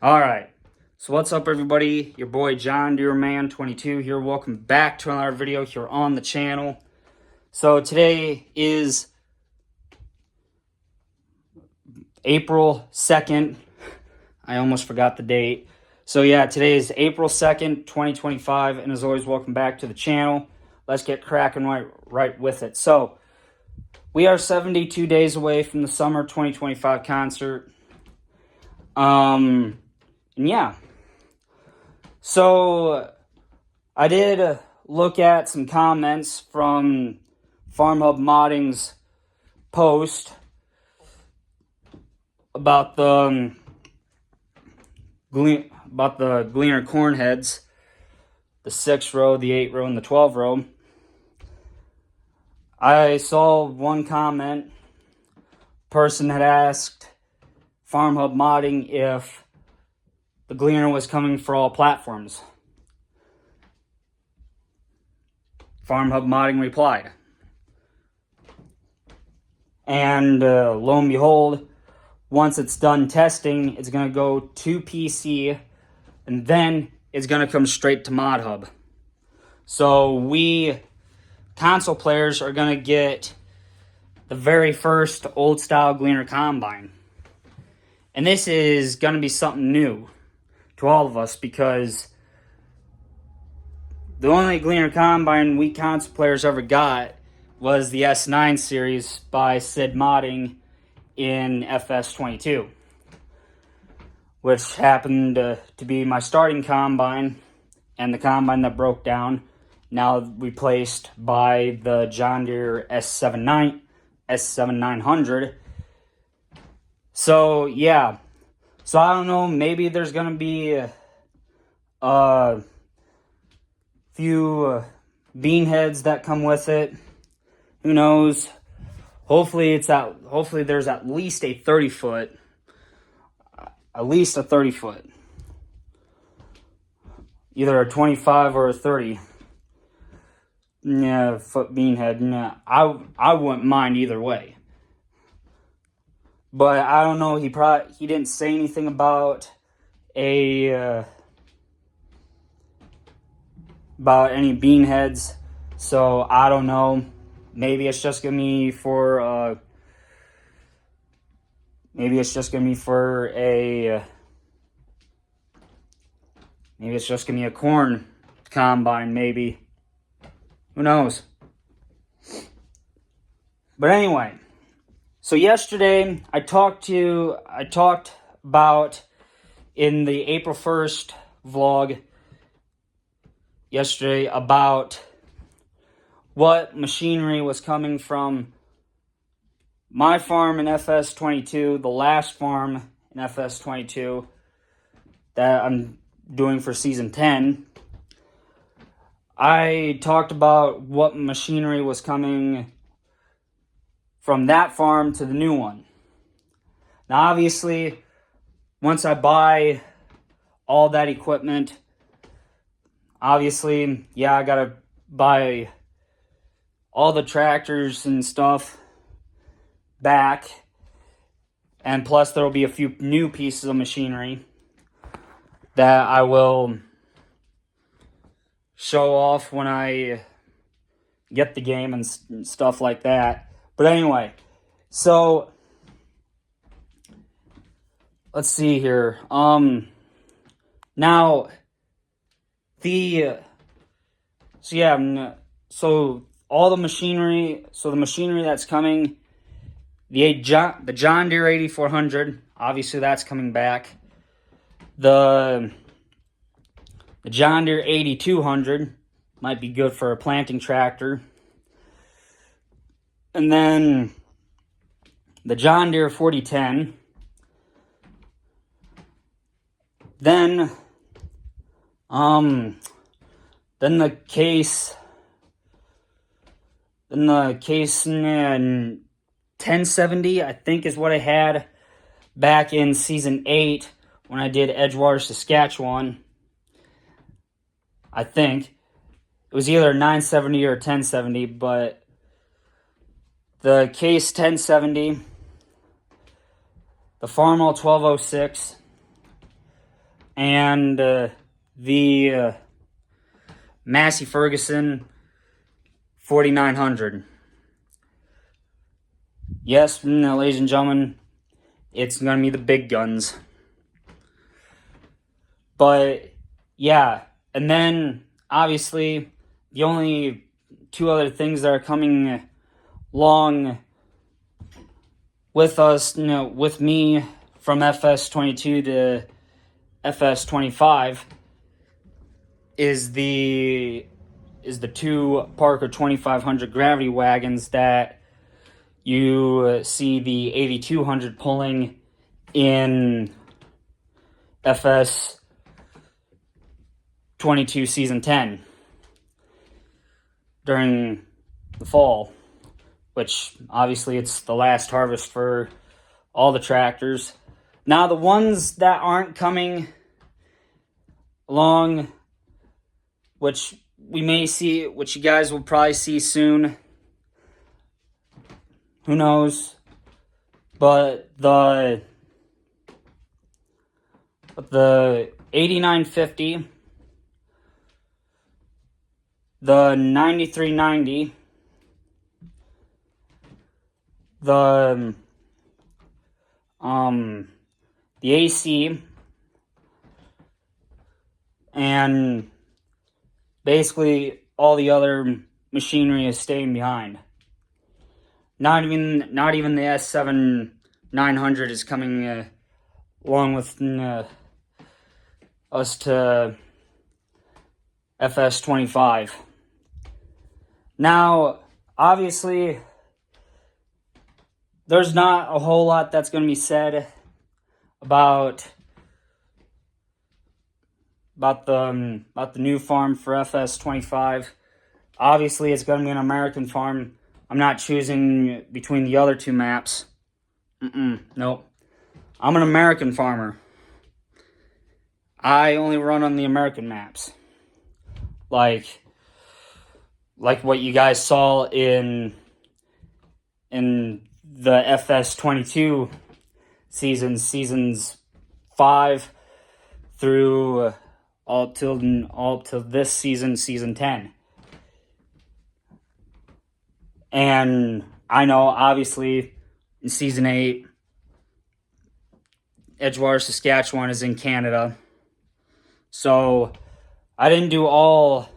All right. So what's up, everybody? Your boy John Deere Man 22 here. Welcome back to another video here on the channel. So today is April 2nd. I almost forgot the date. So yeah, today is April 2nd, 2025, and as always, welcome back to the channel. Let's get cracking right with it. So we are 72 days away from the summer 2025 concert. And yeah. So I did look at some comments from FarmHub Modding's post about the Gleaner corn heads, the 6 row, the 8 row, and the 12 row. I saw one comment. Person had asked FarmHub Modding if the Gleaner was coming for all platforms. FarmHub Modding replied. And lo and behold, once it's done testing, it's going to go to PC, and then it's going to come straight to ModHub. So we console players are going to get the very first old-style Gleaner Combine. And this is going to be something new to all of us, because the only Gleaner Combine we console players ever got was the S9 series by Sid Modding in FS22, which happened to be my starting combine and the combine that broke down, now replaced by the John Deere S7900. So yeah, so I don't know, maybe there's going to be a few bean heads that come with it. Who knows? Hopefully there's at least a 30-foot. At least a 30-foot. Either a 25 or a 30. Yeah, foot bean head. Nah, I wouldn't mind either way. But I don't know, he didn't say anything about about any bean heads. So I don't know. Maybe it's just gonna be for a maybe it's just gonna be a corn combine, maybe. Who knows? But anyway, so yesterday I talked about in the April 1st vlog yesterday about what machinery was coming from my farm in FS22, the last farm in FS22 that I'm doing for season 10. I talked about what machinery was coming from that farm to the new one. Now obviously, once I buy all that equipment, obviously, yeah, I gotta buy all the tractors and stuff back, and plus there will be a few new pieces of machinery that I will show off when I get the game and stuff like that. But anyway, so let's see here. Now so all the machinery, the machinery that's coming, the John Deere 8400, obviously that's coming back. The John Deere 8200 might be good for a planting tractor. And then the John Deere 4010. Then the Case 1070, I think, is what I had back in season 8 when I did Edgewater, Saskatchewan. I think it was either 970 or 1070, but the Case 1070, the Farmall 1206, and the Massey Ferguson 4900. Yes, ladies and gentlemen, it's going to be the big guns. But, yeah, and then, obviously, the only two other things that are coming along with us, with me from FS22 to FS25 is the two Parker 2500 gravity wagons that you see the 8200 pulling in FS22 Season 10 during the fall, which obviously it's the last harvest for all the tractors. Now, the ones that aren't coming along, which we may see, which you guys will probably see soon, who knows, but the 8950, the 9390, the AC, and basically all the other machinery is staying behind. Not even the S7 900 is coming along with us to FS25. Now, obviously, there's not a whole lot that's going to be said about the new farm for FS25. Obviously, it's going to be an American farm. I'm not choosing between the other two maps. Nope. I'm an American farmer. I only run on the American maps. Like what you guys saw in the FS22 seasons 5 through all up till this season 10. And I know, obviously, in Season 8, Edgewater, Saskatchewan is in Canada. So, I didn't do all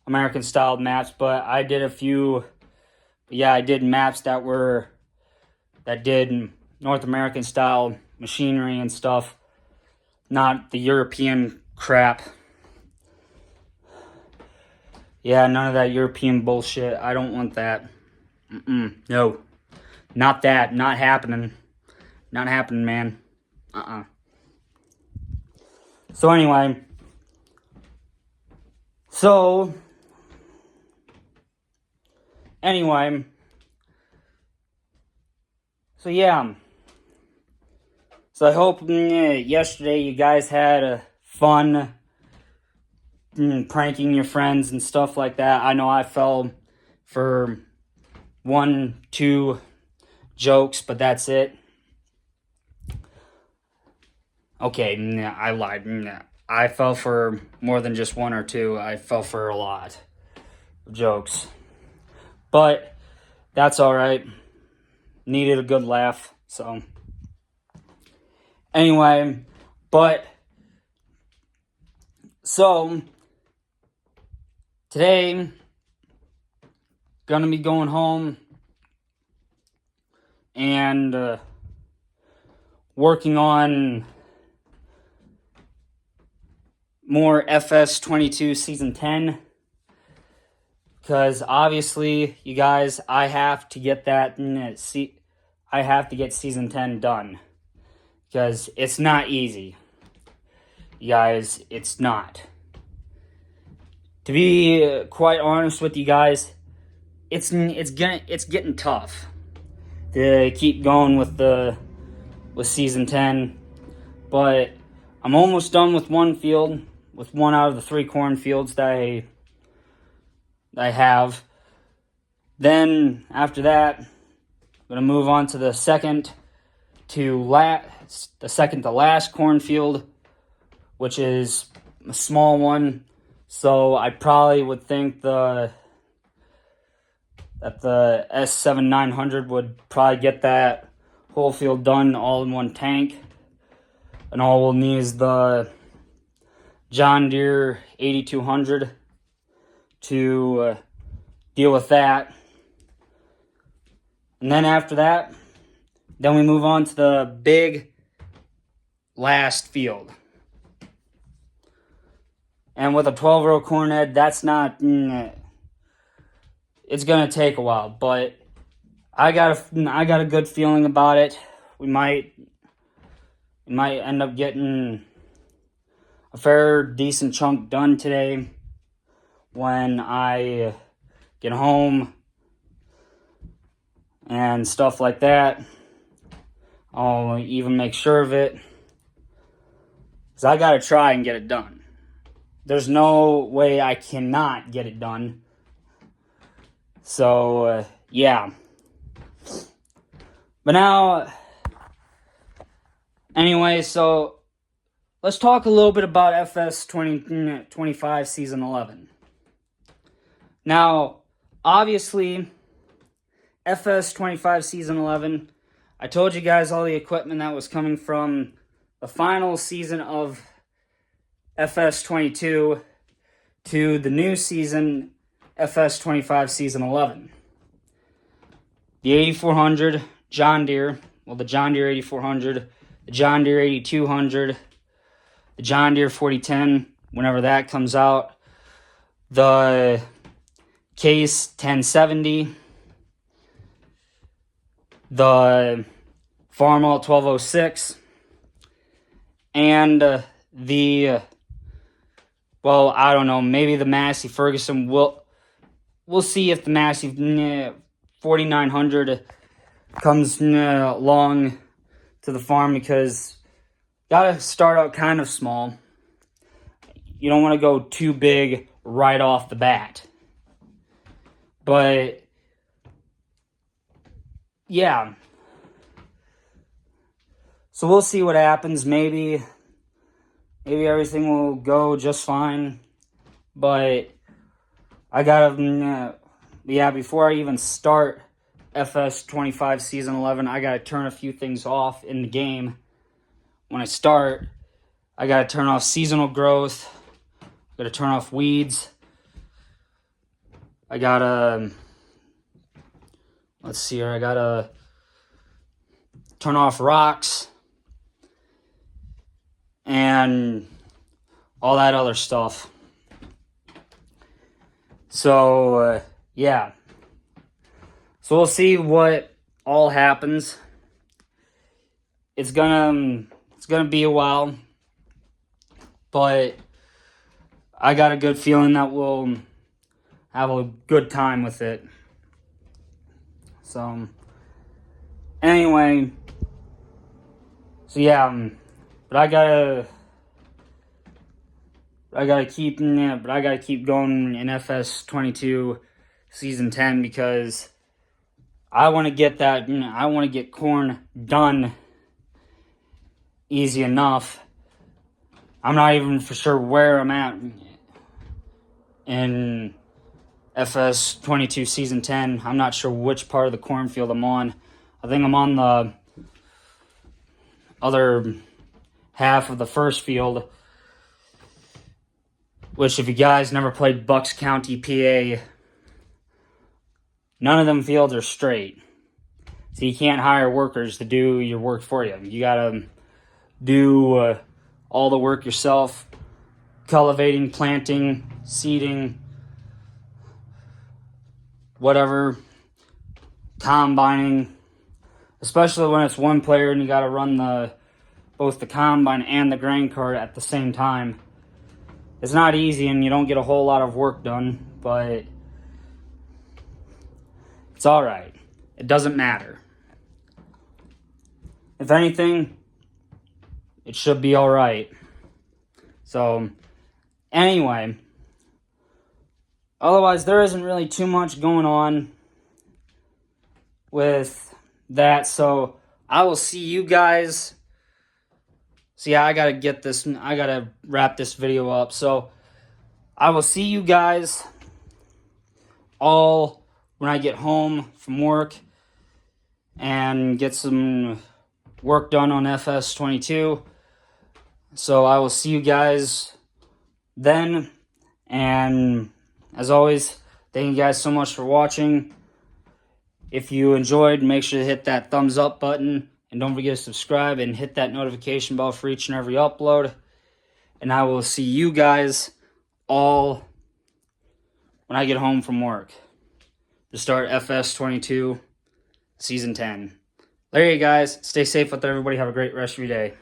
American-style maps, but I did a few. Yeah, I did maps that did North American-style machinery and stuff. Not the European crap. Yeah, none of that European bullshit. I don't want that. No. Not that. Not happening. Not happening, man. So anyway. So yeah. So I hope yesterday you guys had fun pranking your friends and stuff like that. I know I fell for 1-2 jokes, but that's it. Okay, I lied. I fell for more than just 1 or 2. I fell for a lot of jokes. But that's alright. Needed a good laugh, so. Anyway, so, today, gonna be going home and working on more FS22 Season 10. Because obviously, you guys, I have to get I have to get Season 10 done. Because it's not easy. You guys, it's not. To be quite honest with you guys, it's getting tough to keep going with Season 10. But I'm almost done with one field, with 1 out of the 3 cornfields that I have. Then after that, I'm gonna move on to the second to last cornfield, which is a small one. So I probably would think that the S7900 would probably get that whole field done all in one tank. And all we'll need is the John Deere 8200 to deal with that. And then after that, then we move on to the big last field. And with a 12-row corn head, that's not... it's going to take a while, but I got a good feeling about it. We might end up getting a fair decent chunk done today when I get home and stuff like that. I'll even make sure of it, because I got to try and get it done. There's no way I cannot get it done. So, yeah. But now, anyway, so let's talk a little bit about FS 2025 Season 11. Now, obviously, FS 25 Season 11, I told you guys all the equipment that was coming from the final season of FS 22 to the new season, FS 25 Season 11. The 8400 John Deere, the John Deere 8400, the John Deere 8200, the John Deere 4010, whenever that comes out, the Case 1070, the Farmall 1206, and I don't know, maybe the Massey Ferguson. We'll see if the Massey 4900 comes along to the farm, because gotta start out kind of small. You don't want to go too big right off the bat. But yeah. So we'll see what happens. Maybe everything will go just fine. But I gotta, before I even start FS 25 Season 11, I gotta turn a few things off in the game. When I start, I gotta turn off seasonal growth. I gotta turn off weeds. I gotta, let's see here, I gotta turn off rocks and all that other stuff. So, yeah. So we'll see what all happens. It's gonna be a while, but I got a good feeling that we'll have a good time with it. So, anyway, so yeah, but I gotta keep going in FS 22 Season 10, because I want to get that. I want to get corn done easy enough. I'm not even for sure where I'm at in FS 22 Season 10. I'm not sure which part of the cornfield I'm on. I think I'm on the other half of the first field, which, if you guys never played Bucks County, PA, none of them fields are straight. So you can't hire workers to do your work for you. You gotta do all the work yourself. Cultivating, planting, seeding, whatever, combining. Especially when it's one player and you gotta run both the combine and the grain cart at the same time. It's not easy, and you don't get a whole lot of work done, but it's alright. It doesn't matter. If anything, it should be alright. So, anyway, otherwise, there isn't really too much going on with that, so I will see you guys So yeah, I gotta wrap this video up. So I will see you guys all when I get home from work and get some work done on FS22. So I will see you guys then. And as always, thank you guys so much for watching. If you enjoyed, make sure to hit that thumbs up button. And don't forget to subscribe and hit that notification bell for each and every upload. And I will see you guys all when I get home from work to start FS22 Season 10. There you guys. Stay safe with everybody. Have a great rest of your day.